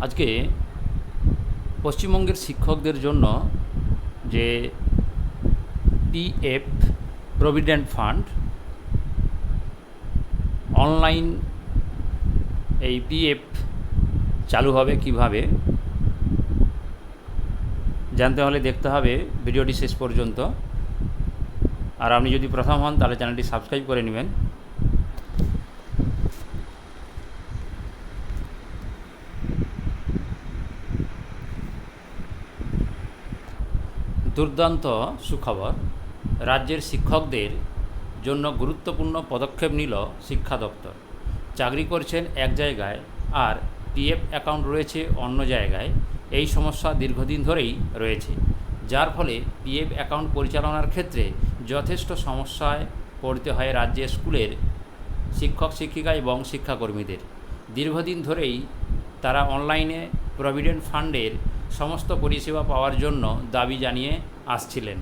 আজকে পশ্চিমবঙ্গের শিক্ষকদের জন্য যে পিএফ প্রভিডেন্ট ফান্ড অনলাইন এই পিএফ চালু হবে কিভাবে জানতে হলে দেখতে হবে ভিডিওটি শেষ পর্যন্ত। আর আপনি যদি প্রথম হন তাহলে চ্যানেলটি সাবস্ক্রাইব করে নেবেন। দুর্দান্ত সুখবর, রাজ্যের শিক্ষকদের জন্য গুরুত্বপূর্ণ পদক্ষেপ নিল শিক্ষা দপ্তর। চাকরি করছেন এক জায়গায় আর পিএফ অ্যাকাউন্ট রয়েছে অন্য জায়গায়, এই সমস্যা দীর্ঘদিন ধরেই রয়েছে, যার ফলে পিএফ অ্যাকাউন্ট পরিচালনার ক্ষেত্রে যথেষ্ট সমস্যায় পড়তে হয় রাজ্যের স্কুলের শিক্ষক শিক্ষিকা এবং শিক্ষাকর্মীদের। দীর্ঘদিন ধরেই তারা অনলাইনে প্রভিডেন্ট ফান্ডের সমস্ত পরিষেবা পাওয়ার জন্য দাবি জানিয়ে আসছিলেন।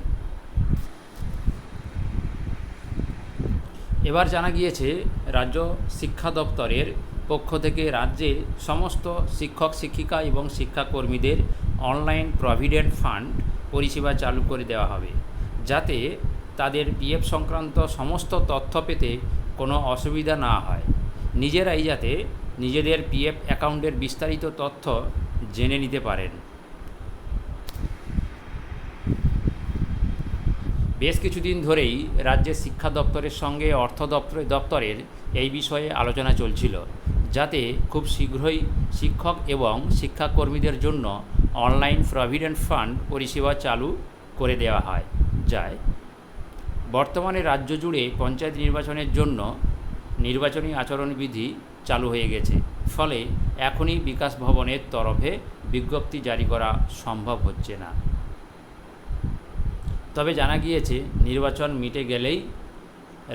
এবার জানা গিয়েছে রাজ্য শিক্ষা দপ্তরের পক্ষ থেকে রাজ্যের সমস্ত শিক্ষক শিক্ষিকা এবং শিক্ষাকর্মীদের অনলাইন প্রভিডেন্ট ফান্ড পরিষেবা চালু করে দেওয়া হবে, যাতে তাদের পিএফ সংক্রান্ত সমস্ত তথ্য পেতে কোনো অসুবিধা না হয়, নিজেরাই যাতে নিজেদের পিএফ অ্যাকাউন্টের বিস্তারিত তথ্য জেনে নিতে পারেন। বেশ কিছুদিন ধরেই রাজ্যের শিক্ষা দপ্তরের সঙ্গে অর্থ দপ্তরের এই বিষয়ে আলোচনা চলছিল, যাতে খুব শীঘ্রই শিক্ষক এবং শিক্ষাকর্মীদের জন্য অনলাইন প্রভিডেন্ট ফান্ড পরিষেবা চালু করে দেওয়া যায়। বর্তমানে রাজ্য জুড়ে পঞ্চায়েত নির্বাচনের জন্য নির্বাচনী আচরণবিধি চালু হয়ে গেছে, ফলে এখনই বিকাশ ভবনের তরফে বিজ্ঞপ্তি জারি করা সম্ভব হচ্ছে না। তবে জানা গিয়েছে নির্বাচন মিটে গেলেই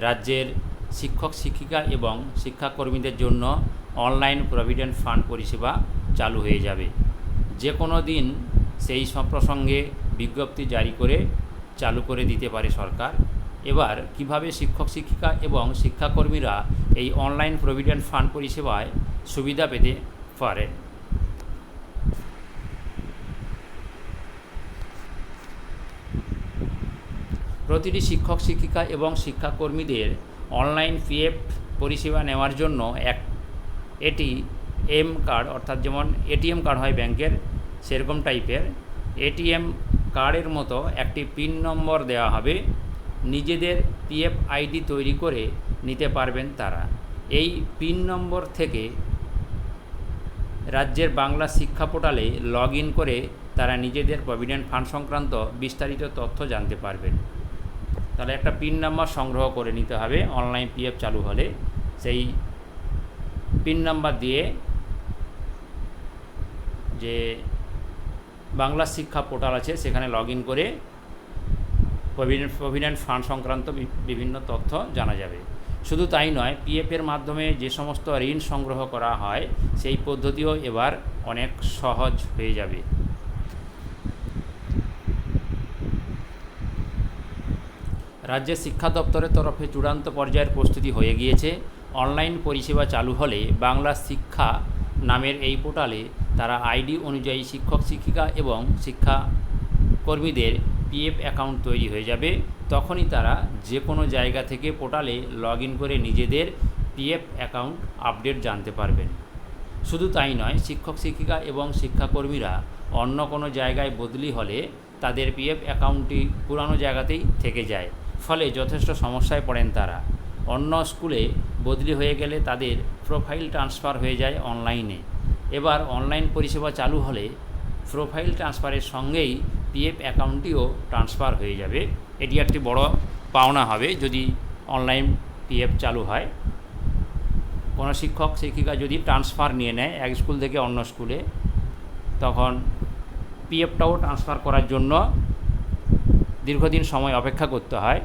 রাজ্যের শিক্ষক শিক্ষিকা এবং শিক্ষাকর্মীদের জন্য অনলাইন প্রভিডেন্ট ফান্ড পরিষেবা চালু হয়ে যাবে। যে কোনো দিন সেই প্রসঙ্গে বিজ্ঞপ্তি জারি করে চালু করে দিতে পারে সরকার। এবার কিভাবে শিক্ষক শিক্ষিকা এবং শিক্ষাকর্মীরা এই অনলাইন প্রভিডেন্ট ফান্ড পরিষেবায় সুবিধা পেতে পারেন। প্রতিটি শিক্ষক শিক্ষিকা এবং শিক্ষাকর্মীদের অনলাইন পিএফ পরিষেবা নেওয়ার জন্য এক এটিএম কার্ড, অর্থাৎ যেমন এটিএম কার্ড হয় ব্যাংকের, সেরকম টাইপের এটিএম কার্ডের মতো একটি পিন নম্বর দেওয়া হবে। নিজেদের পিএফ আইডি তৈরি করে নিতে পারবেন তারা। এই পিন নম্বর থেকে রাজ্যের বাংলা শিক্ষা পোর্টালে লগ ইন করে তারা নিজেদের প্রভিডেন্ট ফান্ড সংক্রান্ত বিস্তারিত তথ্য জানতে পারবেন। তাহলে একটা পিন নাম্বার সংগ্রহ করে নিতে হবে। অনলাইন পিএফ চালু হলে সেই পিন নাম্বার দিয়ে যে বাংলা শিক্ষা পোর্টাল আছে সেখানে লগ ইন করে প্রভিডেন্ট ফান্ড সংক্রান্ত বিভিন্ন তথ্য জানা যাবে। শুধু তাই নয়, পিএফের মাধ্যমে যে সমস্ত ঋণ সংগ্রহ করা হয় সেই পদ্ধতিও এবার অনেক সহজ হয়ে যাবে। রাজ্যের শিক্ষা দপ্তরের তরফে চূড়ান্ত পর্যায়ের প্রস্তুতি হয়ে গিয়েছে। অনলাইন পরিষেবা চালু হলে বাংলা শিক্ষা নামের এই পোর্টালে তারা আইডি অনুযায়ী শিক্ষক শিক্ষিকা এবং শিক্ষাকর্মীদের পিএফ অ্যাকাউন্ট তৈরি হয়ে যাবে। তখনই তারা যে কোনো জায়গা থেকে পোর্টালে লগ ইন করে নিজেদের পিএফ অ্যাকাউন্ট আপডেট জানতে পারবেন। শুধু তাই নয়, শিক্ষক শিক্ষিকা এবং শিক্ষাকর্মীরা অন্য কোনো জায়গায় বদলি হলে তাদের পিএফ অ্যাকাউন্টটি পুরানো জায়গাতেই থেকে যায়, ফলে যথেষ্ট সমস্যায় পড়েন তারা। অন্য স্কুলে বদলি হয়ে গেলে তাদের প্রোফাইল ট্রান্সফার হয়ে যায় অনলাইনে। এবার অনলাইন পরিষেবা চালু হলে প্রোফাইল ট্রান্সফারের সঙ্গেই পিএফ অ্যাকাউন্টটিও ট্রান্সফার হয়ে যাবে। এটি একটি বড় পাওনা হবে যদি অনলাইন পিএফ চালু হয়। কোনো শিক্ষক শিক্ষিকা যদি ট্রান্সফার নিয়ে নেয় এক স্কুল থেকে অন্য স্কুলে, তখন পিএফটাও ট্রান্সফার করার জন্য দীর্ঘদিন সময় অপেক্ষা করতে হয়।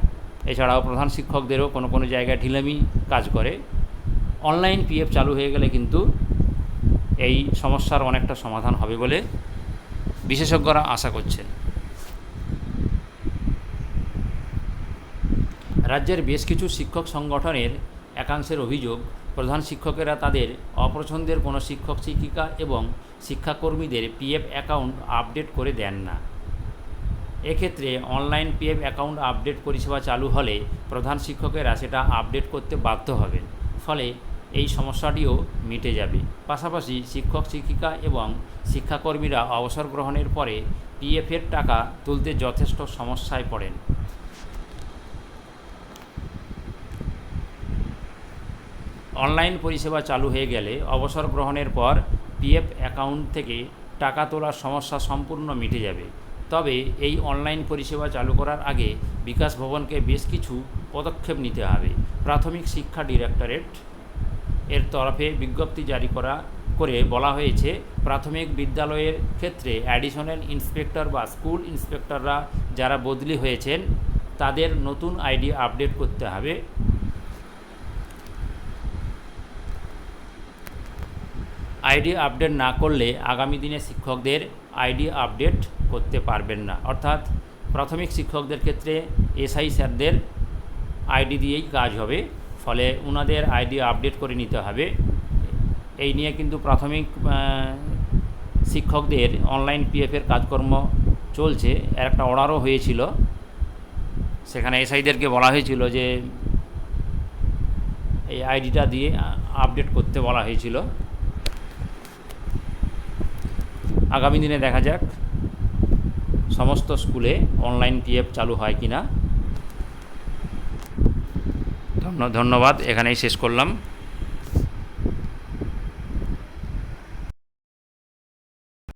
এছাড়াও প্রধান শিক্ষকদেরও কোনো কোনো জায়গায় ঢিলামি কাজ করে। অনলাইন পিএফ চালু হয়ে গেলে কিন্তু এই সমস্যার অনেকটা সমাধান হবে বলে বিশেষজ্ঞরা আশা করছেন। রাজ্যের বেশ কিছু শিক্ষক সংগঠনের একাংশের অভিযোগ, প্রধান শিক্ষকেরা তাদের অপছন্দের কোনো শিক্ষক শিক্ষিকা এবং শিক্ষাকর্মীদের পিএফ অ্যাকাউন্ট আপডেট করে দেন না। এক্ষেত্রে অনলাইন পিএফ অ্যাকাউন্ট আপডেট পরিষেবা চালু হলে প্রধান শিক্ষকেরা সেটা আপডেট করতে বাধ্য হবেন, ফলে এই সমস্যাটিও মিটে যাবে। পাশাপাশি শিক্ষক শিক্ষিকা এবং শিক্ষাকর্মীরা অবসর গ্রহণের পরে পিএফের টাকা তুলতে যথেষ্ট সমস্যায় পড়েন। অনলাইন পরিষেবা চালু হয়ে গেলে অবসর গ্রহণের পর পিএফ অ্যাকাউন্ট থেকে টাকা তোলার সমস্যা সম্পূর্ণ মিটে যাবে। তবে এই অনলাইন পরিষেবা চালু করার আগে বিকাশ ভবনকে বেশ কিছু পদক্ষেপ নিতে হবে। প্রাথমিক শিক্ষা ডিরেক্টরেট এর তরফে বিজ্ঞপ্তি জারি করে বলা হয়েছে, প্রাথমিক বিদ্যালয়ের ক্ষেত্রে অ্যাডিশনাল ইন্সপেক্টর বা স্কুল ইন্সপেক্টররা যারা বদলি হয়েছেন তাদের নতুন আইডি আপডেট করতে হবে। আইডি আপডেট না করলে আগামী দিনে শিক্ষকদের আইডি আপডেট করতে পারবেন না। অর্থাৎ প্রাথমিক শিক্ষকদের ক্ষেত্রে এসআই স্যারদের আইডি দিয়েই কাজ হবে, ফলে ওনাদের আইডি আপডেট করে নিতে হবে। এই নিয়ে কিন্তু প্রাথমিক শিক্ষকদের অনলাইন পিএফের কাজকর্ম চলছে। এর একটা অর্ডারও হয়েছিল, সেখানে এসআইদেরকে বলা হয়েছিল যে এই আইডিটা দিয়ে আপডেট করতে বলা হয়েছিল। আগামী দিনে দেখা যাক সমস্ত স্কুলে অনলাইন পিএফ চালু হয় কি না। ধন্যবাদ, এখানেই শেষ করলাম।